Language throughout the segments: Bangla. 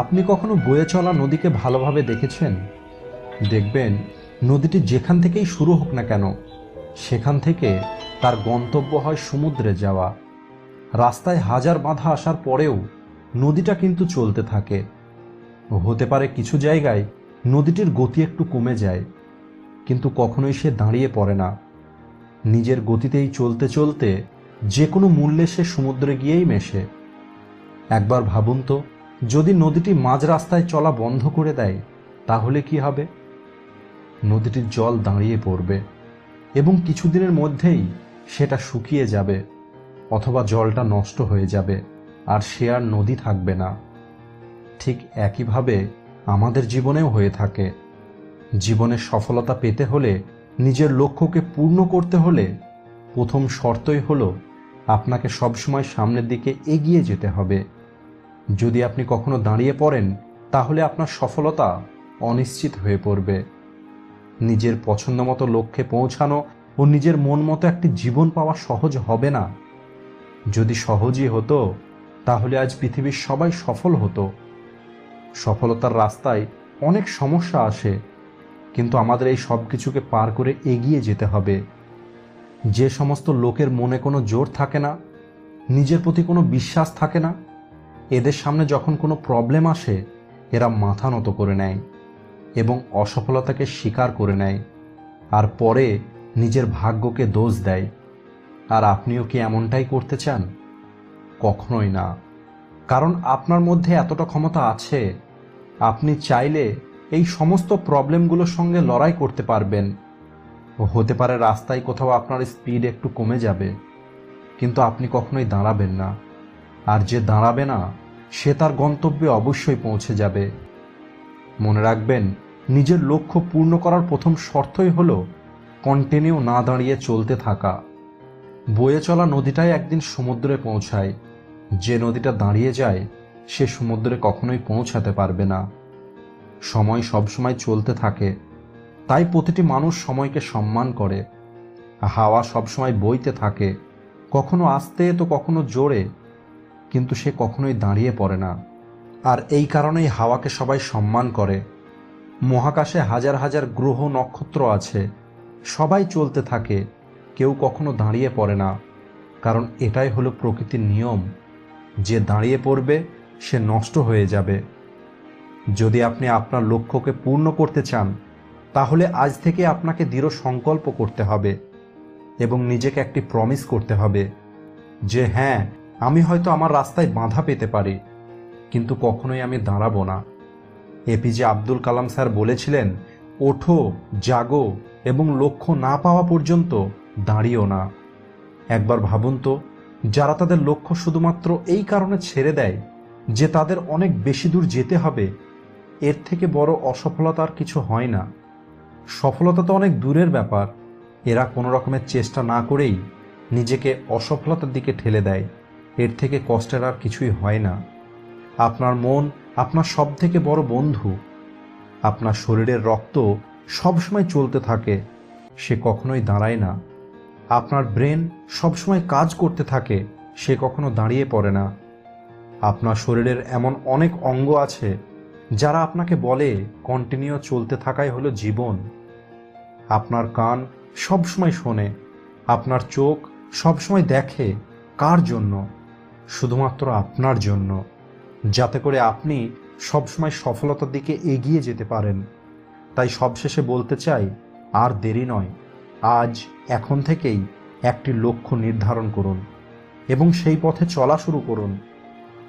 আপনি কখনো বয়ে চলা নদীকে ভালোভাবে দেখেছেন? দেখবেন নদীটি যেখান থেকেই শুরু হোক না কেন, সেখান থেকে তার গন্তব্য হয় সমুদ্রে যাওয়া। রাস্তায় হাজার বাধা আসার পরেও নদীটা কিন্তু চলতে থাকে। হতে পারে কিছু জায়গায় নদীটির গতি একটু কমে যায়, কিন্তু কখনোই সে দাঁড়িয়ে পড়ে না। নিজের গতিতেই চলতে চলতে যে কোনো মূল্যে সে সমুদ্রে গিয়েই মেশে। একবার ভাবুন তো, যদি নদীটি মাঝ রাস্তায় চলা বন্ধ করে দেয়, তাহলে কি হবে? নদীটির জল দাঁড়িয়ে পড়বে এবং কিছুদিনের মধ্যেই সেটা শুকিয়ে যাবে, অথবা জলটা নষ্ট হয়ে যাবে, আর সে আর নদী থাকবে না। ঠিক একইভাবে আমাদের জীবনেও হয়ে থাকে। জীবনে সফলতা পেতে হলে, নিজের লক্ষ্যকে পূর্ণ করতে হলে, প্রথম শর্তই হলো আপনাকে সবসময় সামনের দিকে এগিয়ে যেতে হবে। যদি আপনি কখনো দাঁড়িয়ে পড়েন, তাহলে আপনার সফলতা অনিশ্চিত হয়ে পড়বে। নিজের পছন্দ মতো লক্ষ্যে পৌঁছানো ও নিজের মন মতো একটি জীবন পাওয়া সহজ হবে না। যদি সহজই হতো, তাহলে আজ পৃথিবীর সবাই সফল হতো। সফলতার রাস্তায় অনেক সমস্যা আসে, কিন্তু আমাদের এই সব কিছুকে পার করে এগিয়ে যেতে হবে। যে সমস্ত লোকের মনে কোনো জোর থাকে না, নিজের প্রতি কোনো বিশ্বাস থাকে না, এদের সামনে যখন কোনো প্রবলেম আসে, এরা মাথা নত করে নেয় এবং অসফলতাকে স্বীকার করে নেয়, আর পরে নিজের ভাগ্যকে দোষ দেয়। আর আপনিও কি এমনটাই করতে চান? কখনোই না। কারণ আপনার মধ্যে এতটা ক্ষমতা আছে, আপনি চাইলে এই সমস্ত প্রবলেমগুলোর সঙ্গে লড়াই করতে পারবেন। হতে পারে রাস্তায় কোথাও আপনার স্পিড একটু কমে যাবে, কিন্তু আপনি কখনোই দাঁড়াবেন না। আর যে দাঁড়াবে না, সে তার গন্তব্যে অবশ্যই পৌঁছে যাবে। মনে রাখবেন, নিজের লক্ষ্য পূর্ণ করার প্রথম শর্তই হলো কন্টিনিউ না দাঁড়িয়ে চলতে থাকা। বয়ে চলা নদীটাই একদিন সমুদ্রে পৌঁছায়। যে নদীটা দাঁড়িয়ে যায়, সে সমুদ্রে কখনোই পৌঁছাতে পারবে না। সময় সবসময় চলতে থাকে, তাই প্রতিটি মানুষ সময়কে সম্মান করে। হাওয়া সবসময় বইতে থাকে, কখনো আস্তে তো কখনো জোরে, কিন্তু সে কখনোই দাঁড়িয়ে পড়ে না। আর এই কারণেই হাওয়াকে সবাই সম্মান করে। মহাকাশে হাজার হাজার গ্রহ নক্ষত্র আছে, সবাই চলতে থাকে, কেউ কখনো দাঁড়িয়ে পড়ে না। কারণ এটাই হলো প্রকৃতির নিয়ম, যে দাঁড়িয়ে পড়বে সে নষ্ট হয়ে যাবে। যদি আপনি আপনার লক্ষ্যকে পূর্ণ করতে চান, তাহলে আজ থেকে আপনাকে দৃঢ় সংকল্প করতে হবে এবং নিজেকে একটি প্রমিস করতে হবে যে হ্যাঁ, আমি হয়তো আমার রাস্তায় বাধা পেতে পারি, কিন্তু কখনোই আমি দাঁড়াবো না। এপিজে আব্দুল কালাম স্যার বলেছিলেন, ওঠো, জাগো এবং লক্ষ্য না পাওয়া পর্যন্ত দাঁড়িও না। একবার ভাবুন তো, যারা তাদের লক্ষ্য শুধুমাত্র এই কারণে ছেড়ে দেয় যে তাদের অনেক বেশি দূর যেতে হবে, এর থেকে বড় অসফলতার কিছু হয় না। সফলতা তো অনেক দূরের ব্যাপার। এরা কোনো রকমের চেষ্টা না করেই নিজেকে অসফলতার দিকে ঠেলে দেয়। এর থেকে কষ্টের আর কিছুই হয় না। আপনার মন আপনার সব থেকে বড় বন্ধু। আপনার শরীরের রক্ত সবসময় চলতে থাকে, সে কখনোই দাঁড়ায় না। আপনার ব্রেন সবসময় কাজ করতে থাকে, সে কখনো দাঁড়িয়ে পড়ে না। আপনার শরীরের এমন অনেক অঙ্গ আছে যারা আপনাকে বলে কন্টিনিউ চলতে থাকাই হলো জীবন। আপনার কান সবসময় শোনে, আপনার চোখ সবসময় দেখে। কার জন্য? শুধুমাত্র আপনার জন্য, যাতে করে আপনি সবসময় সফলতার দিকে এগিয়ে যেতে পারেন। তাই সবশেষে বলতে চাই, আর দেরি নয়, আজ এখন থেকেই একটি লক্ষ্য নির্ধারণ করুন এবং সেই পথে চলা শুরু করুন।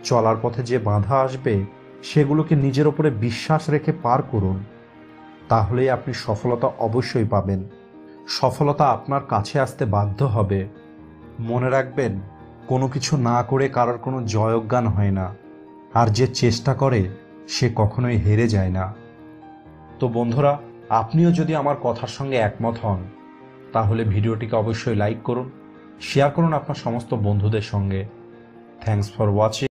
চলার পথে যে বাধা আসবে, সেগুলোকে নিজের ওপরে বিশ্বাস রেখে পার করুন। তাহলেই আপনি সফলতা অবশ্যই পাবেন। সফলতা আপনার কাছে আসতে বাধ্য হবে। মনে রাখবেন, কোনো কিছু না করে কারোর কোনো জয়জ্ঞান হয় না, আর যে চেষ্টা করে সে কখনোই হেরে যায় না। তো বন্ধুরা, আপনিও যদি আমার কথার সঙ্গে একমত হন, তাহলে ভিডিওটিকে অবশ্যই লাইক করুন, শেয়ার করুন আপনার সমস্ত বন্ধুদের সঙ্গে। Thanks for watching.